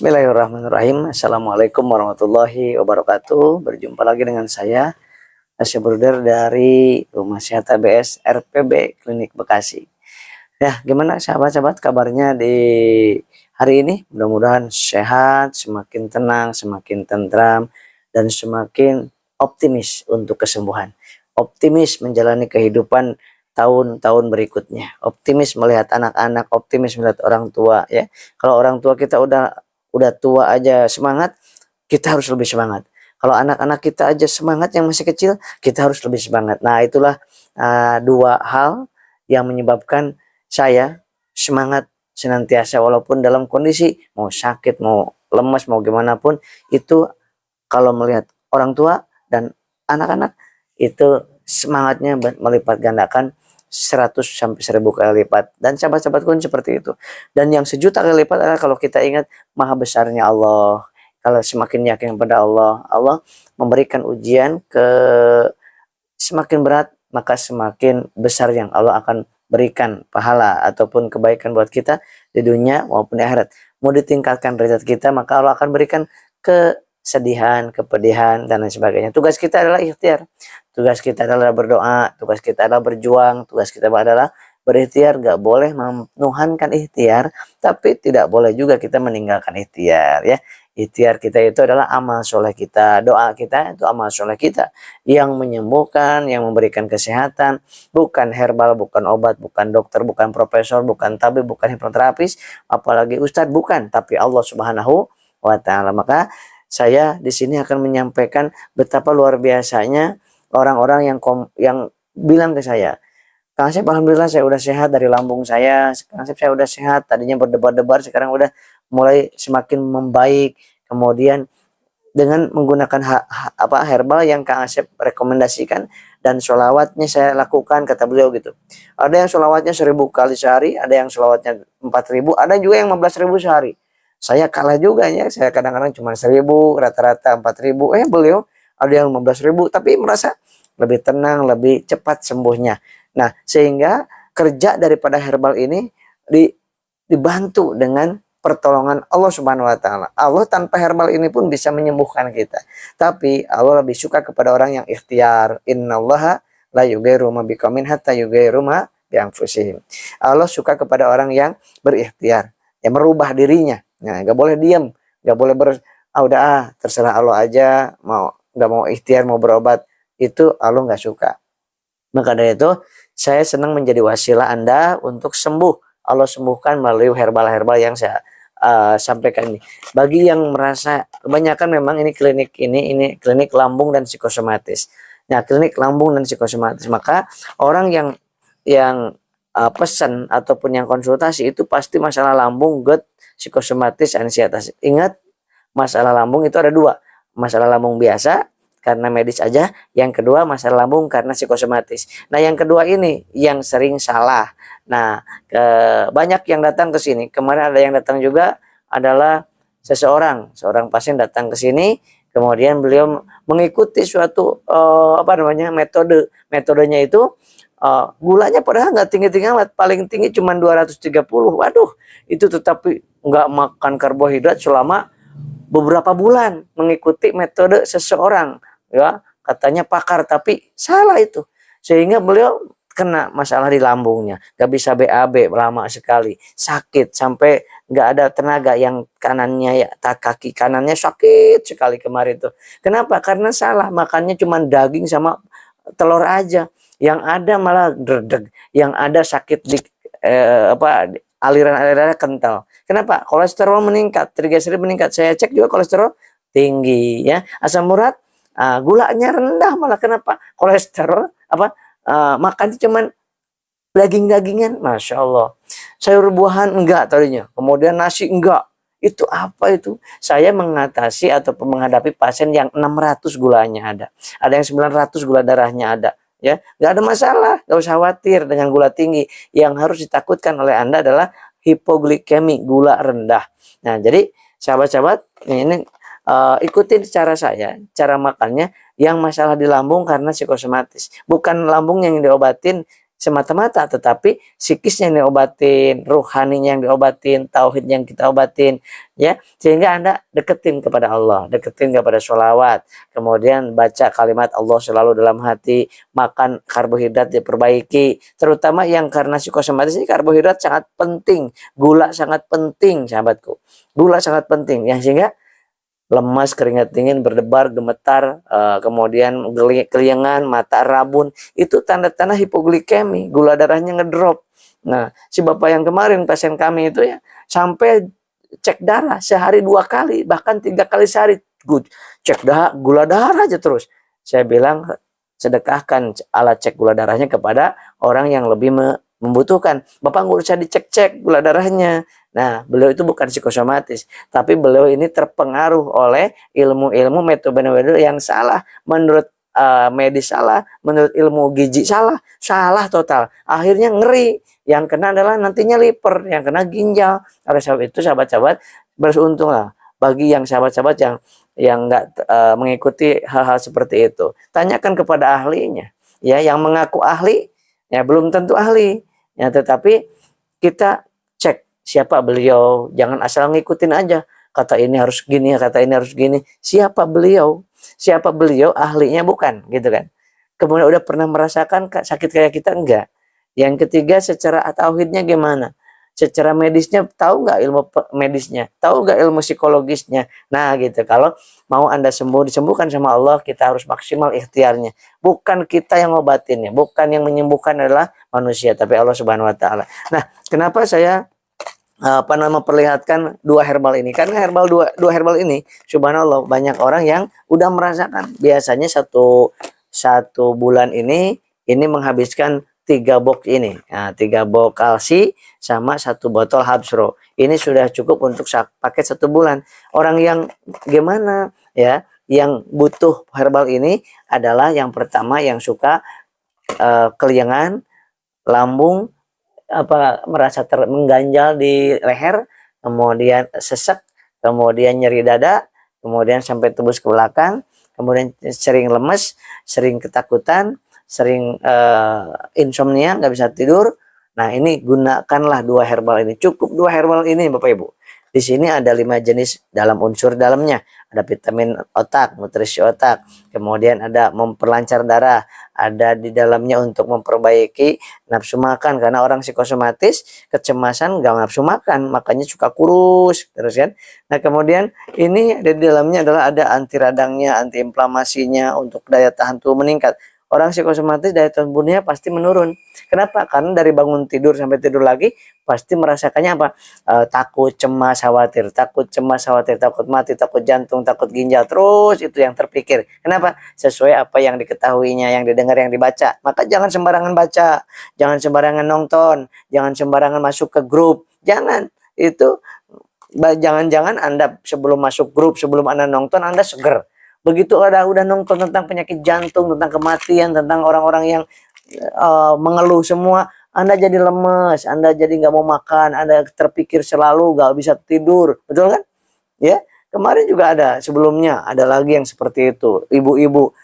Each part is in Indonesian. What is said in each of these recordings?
Bismillahirrahmanirrahim. Assalamualaikum warahmatullahi wabarakatuh. Berjumpa lagi dengan saya, Asy Bruder dari Rumah Sehat ABS RPB Klinik Bekasi. Ya, gimana sahabat-sahabat kabarnya di hari ini? Mudah-mudahan sehat, semakin tenang, semakin tentram, dan semakin optimis untuk kesembuhan. Optimis menjalani kehidupan tahun-tahun berikutnya. Optimis melihat anak-anak, optimis melihat orang tua ya. Kalau orang tua kita udah tua aja semangat, kita harus lebih semangat. Kalau anak-anak kita aja semangat yang masih kecil, kita harus lebih semangat. Nah, itulah dua hal yang menyebabkan saya semangat senantiasa walaupun dalam kondisi mau sakit, mau lemas, mau gimana pun itu kalau melihat orang tua dan anak-anak itu semangatnya melipat gandakan 100 sampai 1000 kali lipat. Dan sahabat-sahabatku seperti itu. Dan yang sejuta kali lipat adalah kalau kita ingat maha besarnya Allah. Kalau semakin yakin kepada Allah, Allah memberikan ujian ke semakin berat, maka semakin besar yang Allah akan berikan pahala ataupun kebaikan buat kita di dunia maupun di akhirat. Mau ditingkatkan derajat kita, maka Allah akan berikan kesedihan, kepedihan, dan lain sebagainya. Tugas kita adalah ikhtiar. Tugas kita adalah berdoa, tugas kita adalah berjuang, tugas kita adalah berikhtiar. Gak boleh menuhankan ikhtiar, tapi tidak boleh juga kita meninggalkan ikhtiar ya. Ikhtiar kita itu adalah amal soleh kita, doa kita itu amal soleh kita yang menyembuhkan, yang memberikan kesehatan, bukan herbal, bukan obat, bukan dokter, bukan profesor, bukan tabib, bukan hipnoterapis, apalagi ustadz, bukan, tapi Allah Subhanahu wa Ta'ala. Maka saya di sini akan menyampaikan betapa luar biasanya orang-orang yang bilang ke saya, Kang Asep, alhamdulillah saya udah sehat dari lambung saya. Kang Asep, saya udah sehat. Tadinya berdebar-debar, sekarang udah mulai semakin membaik. Kemudian dengan menggunakan herbal yang Kang Asep rekomendasikan dan sholawatnya saya lakukan, kata beliau gitu. Ada yang sholawatnya 1000 kali sehari, ada yang sholawatnya 4000, ada juga yang 15.000 sehari. Saya kalah juga ya, saya kadang-kadang cuma 1000, rata-rata 4000. Beliau ada yang 15.000, tapi merasa lebih tenang, lebih cepat sembuhnya. Nah, sehingga kerja daripada herbal ini dibantu dengan pertolongan Allah Subhanahu wa Ta'ala. Allah tanpa herbal ini pun bisa menyembuhkan kita. Tapi Allah lebih suka kepada orang yang ikhtiar. Innallaha la yughayyiru ma biqaumin hatta yughayyiru ma bi anfusihim. Allah suka kepada orang yang berikhtiar, yang merubah dirinya. Nah, enggak boleh diam, enggak boleh terserah Allah aja, enggak mau ikhtiar, mau berobat. Itu Allah enggak suka. Maka dari itu, saya senang menjadi wasilah Anda untuk sembuh. Allah sembuhkan melalui herbal-herbal yang saya sampaikan ini. Bagi yang merasa, kebanyakan memang ini klinik lambung dan psikosomatis. Nah, klinik lambung dan psikosomatis, maka orang yang pesan ataupun yang konsultasi itu pasti masalah lambung, GERD, psikosomatis, ansietas. Ingat, masalah lambung itu ada dua. Masalah lambung biasa, karena medis aja. Yang kedua masalah lambung karena psikosomatis. Nah, yang kedua ini yang sering salah. Nah, banyak yang datang ke sini. Kemarin ada yang datang juga adalah seorang pasien datang ke sini, kemudian beliau mengikuti suatu metodenya itu gulanya padahal nggak tinggi-tinggi amat, paling tinggi cuma 230. Waduh, itu tetapi nggak makan karbohidrat selama beberapa bulan mengikuti metode seseorang ya, katanya pakar, tapi salah itu, sehingga beliau kena masalah di lambungnya, gak bisa BAB lama sekali, sakit sampai gak ada tenaga, yang kanannya ya, kaki kanannya sakit sekali kemarin tuh. Kenapa? Karena salah makannya cuma daging sama telur aja, yang ada malah derdeg, yang ada sakit di aliran-alirannya kental. Kenapa? Kolesterol meningkat, trigliserid meningkat. Saya cek juga kolesterol tinggi ya. Asam urat, gulanya rendah malah. Kenapa? Kolesterol makan cuman daging-dagingan, masya Allah. Sayur buahan enggak tadinya, kemudian nasi enggak. Itu apa itu? Saya mengatasi ataupun menghadapi pasien yang 600 gulanya ada yang 900 gula darahnya ada. Ya, nggak ada masalah, nggak usah khawatir dengan gula tinggi. Yang harus ditakutkan oleh Anda adalah hipoglikemi, gula rendah. Nah, jadi sahabat-sahabat ini ikutin cara saya, cara makannya yang masalah di lambung karena psikosomatis. Bukan lambung yang diobatin semata-mata, tetapi psikisnya yang diobatin, ruhaninya yang diobatin, tauhid yang kita obatin, ya, sehingga Anda deketin kepada Allah, deketin kepada sholawat, kemudian baca kalimat Allah selalu dalam hati, makan karbohidrat diperbaiki, terutama yang karena psikosomatis ini karbohidrat sangat penting, gula sangat penting, sahabatku, gula sangat penting, ya, sehingga lemas, keringat dingin, berdebar, gemetar, kemudian keliengan, mata rabun, itu tanda-tanda hipoglikemi, gula darahnya ngedrop. Nah, si bapak yang kemarin pasien kami itu ya sampai cek darah sehari 2 kali, bahkan 3 kali sehari, cek gula darah aja terus. Saya bilang sedekahkan alat cek gula darahnya kepada orang yang lebih membutuhkan. Bapak nggak usah dicek-cek gula darahnya. Nah, beliau itu bukan psikosomatis, tapi beliau ini terpengaruh oleh ilmu-ilmu metode yang salah, menurut medis salah, menurut ilmu gizi salah, salah total. Akhirnya ngeri, yang kena adalah nantinya liver, yang kena ginjal. Oleh sebab itu sahabat-sahabat, beruntunglah bagi yang sahabat-sahabat yang nggak mengikuti hal-hal seperti itu. Tanyakan kepada ahlinya, ya, yang mengaku ahli, ya belum tentu ahli, ya, tetapi kita cek siapa beliau, jangan asal ngikutin aja. Kata ini harus gini, kata ini harus gini. Siapa beliau? Siapa beliau? Ahlinya bukan, gitu kan. Kemudian udah pernah merasakan sakit kayak kita? Enggak. Yang ketiga, secara tauhidnya gimana? Secara medisnya, tahu nggak ilmu medisnya? Tahu nggak ilmu psikologisnya? Nah, gitu. Kalau mau Anda sembuh, disembuhkan sama Allah, kita harus maksimal ikhtiarnya. Bukan kita yang ngobatinnya, bukan yang menyembuhkan adalah manusia, tapi Allah Subhanahu wa taala. Nah, kenapa saya memperlihatkan 2 herbal ini? Karena dua herbal ini, subhanallah, banyak orang yang udah merasakan. Biasanya satu bulan ini menghabiskan 3 box ini, nah, 3 box kalsi sama 1 botol Habsro. Ini sudah cukup untuk pakai 1 bulan. Orang yang gimana ya, yang butuh herbal ini adalah yang pertama yang suka keliengan, lambung, merasa mengganjal di leher, kemudian sesek, kemudian nyeri dada, kemudian sampai tembus ke belakang, kemudian sering lemes, sering ketakutan, sering insomnia, nggak bisa tidur. Nah, ini gunakanlah 2 herbal ini. Cukup 2 herbal ini, Bapak Ibu. Di sini ada 5 jenis dalam unsur dalamnya. Ada vitamin otak, nutrisi otak, kemudian ada memperlancar darah, ada di dalamnya untuk memperbaiki nafsu makan, karena orang psikosomatis kecemasan gak nafsu makan, makanya suka kurus terus kan. Nah, kemudian ini di dalamnya adalah ada anti radangnya, anti inflamasinya, untuk daya tahan tubuh meningkat. Orang psikosomatis daya tahan tubuhnya pasti menurun. Kenapa? Karena dari bangun tidur sampai tidur lagi pasti merasakannya apa? Takut, cemas, khawatir, takut, cemas, khawatir, takut mati, takut jantung, takut ginjal, terus itu yang terpikir. Kenapa? Sesuai apa yang diketahuinya, yang didengar, yang dibaca. Maka jangan sembarangan baca, jangan sembarangan nonton, jangan sembarangan masuk ke grup. Jangan. Itu jangan-jangan Anda sebelum masuk grup, sebelum Anda nonton, Anda seger. Begitu udah nonton tentang penyakit jantung, tentang kematian, tentang orang-orang yang mengeluh semua, Anda jadi lemes, Anda jadi nggak mau makan, Anda terpikir selalu, nggak bisa tidur, betul kan? Ya, kemarin juga ada, sebelumnya ada lagi yang seperti itu. Ibu-ibu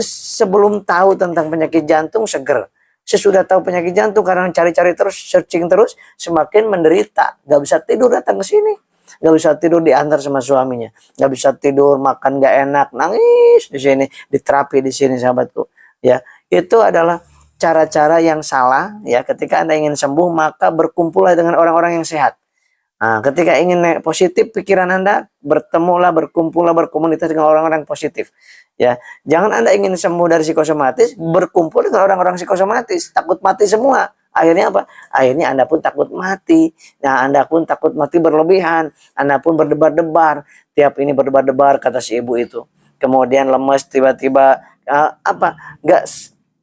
sebelum tahu tentang penyakit jantung seger, sesudah tahu penyakit jantung karena cari-cari terus, searching terus, semakin menderita, nggak bisa tidur, datang ke sini. Nggak bisa tidur, diantar sama suaminya, nggak bisa tidur, makan nggak enak, nangis di sini, diterapi di sini, sahabatku. Ya, itu adalah cara-cara yang salah. Ya, ketika Anda ingin sembuh, maka berkumpullah dengan orang-orang yang sehat. Nah, ketika ingin positif pikiran Anda, bertemulah, berkumpullah, berkomunitas dengan orang-orang positif. Ya, jangan Anda ingin sembuh dari psikosomatis, berkumpul dengan orang-orang psikosomatis, takut mati semua. Akhirnya apa? Akhirnya Anda pun takut mati. Nah, Anda pun takut mati berlebihan. Anda pun berdebar-debar. Tiap ini berdebar-debar, kata si ibu itu. Kemudian lemes, tiba-tiba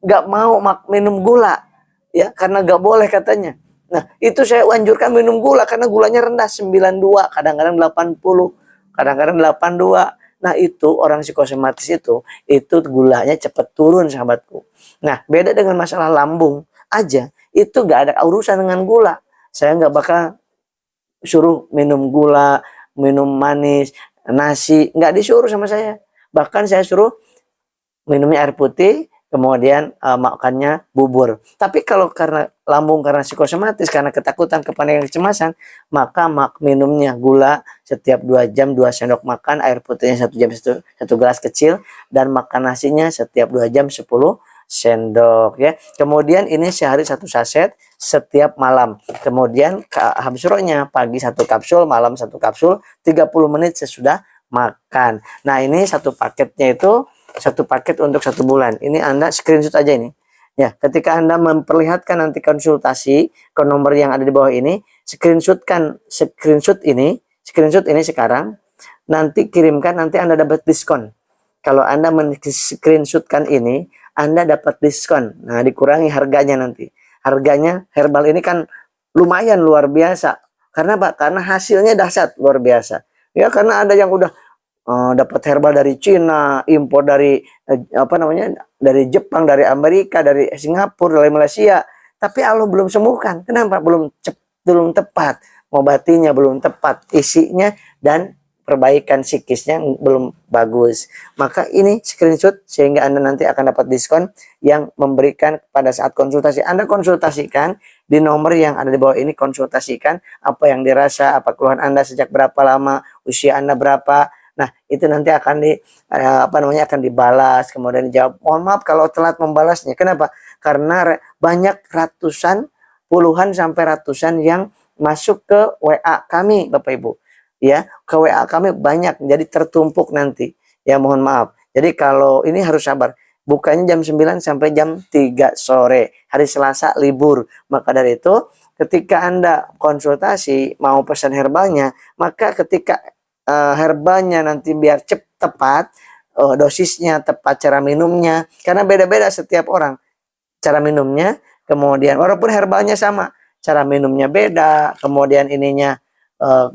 nggak mau minum gula, ya, karena nggak boleh katanya. Nah, itu saya anjurkan minum gula karena gulanya rendah, 92, kadang-kadang 80, kadang-kadang 82. Nah, itu orang psikosomatis itu gulanya cepat turun, sahabatku. Nah, beda dengan masalah lambung aja, itu nggak ada urusan dengan gula. Saya nggak bakal suruh minum gula, minum manis, nasi, nggak disuruh sama saya. Bahkan saya suruh minumnya air putih, kemudian makannya bubur. Tapi kalau karena lambung karena psikosomatis, karena ketakutan, kepanikan, kecemasan, maka minumnya gula setiap 2 jam 2 sendok makan, air putihnya 1 jam 1 gelas kecil, dan makan nasinya setiap 2 jam 10 sendok ya. Kemudian ini sehari 1 saset setiap malam. Kemudian habis rohnya pagi 1 kapsul, malam 1 kapsul, 30 menit sesudah makan. Nah, ini satu paketnya itu satu paket untuk 1 bulan. Ini Anda screenshot aja ini. Ya, ketika Anda memperlihatkan nanti konsultasi ke nomor yang ada di bawah ini, screenshot ini sekarang, nanti kirimkan, nanti Anda dapat diskon. Kalau Anda men-screenshotkan ini, Anda dapat diskon. Nah, dikurangi harganya nanti. Harganya herbal ini kan lumayan luar biasa. Karena apa? Karena hasilnya dahsyat luar biasa. Ya, karena ada yang udah dapat herbal dari Cina, impor dari dari Jepang, dari Amerika, dari Singapura, dari Malaysia, tapi Allah belum sembuhkan. Kenapa? Belum tepat, mengobatinya belum tepat, isinya dan perbaikan psikisnya belum bagus. Maka ini screenshot sehingga Anda nanti akan dapat diskon yang memberikan pada saat konsultasi. Anda konsultasikan di nomor yang ada di bawah ini, konsultasikan apa yang dirasa, apa keluhan Anda sejak berapa lama, usia Anda berapa. Nah, itu nanti akan akan dibalas, kemudian dijawab. Mohon maaf kalau telat membalasnya. Kenapa? Karena banyak ratusan, puluhan sampai ratusan yang masuk ke WA kami, Bapak Ibu. Ya, ke WA kami banyak, jadi tertumpuk nanti. Ya, mohon maaf. Jadi kalau ini harus sabar. Bukanya jam 9 sampai jam 3 sore. Hari Selasa libur. Maka dari itu, ketika Anda konsultasi mau pesan herbalnya, maka ketika herbalnya nanti biar tepat, dosisnya tepat, cara minumnya, karena beda-beda setiap orang cara minumnya, kemudian walaupun herbalnya sama, cara minumnya beda, kemudian ininya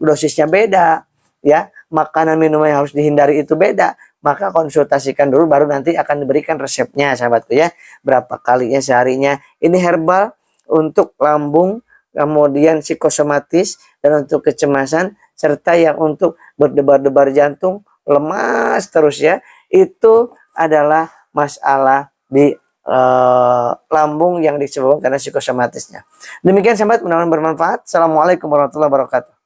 dosisnya beda, ya, makanan minum yang harus dihindari itu beda, maka konsultasikan dulu baru nanti akan diberikan resepnya, sahabatku ya, berapa kalinya seharinya. Ini herbal untuk lambung, kemudian psikosomatis, dan untuk kecemasan, serta yang untuk berdebar-debar jantung, lemas terus ya, itu adalah masalah di lambung yang disebabkan karena psikosomatisnya. Demikian sahabat, mudah-mudahan bermanfaat. Assalamualaikum warahmatullahi wabarakatuh.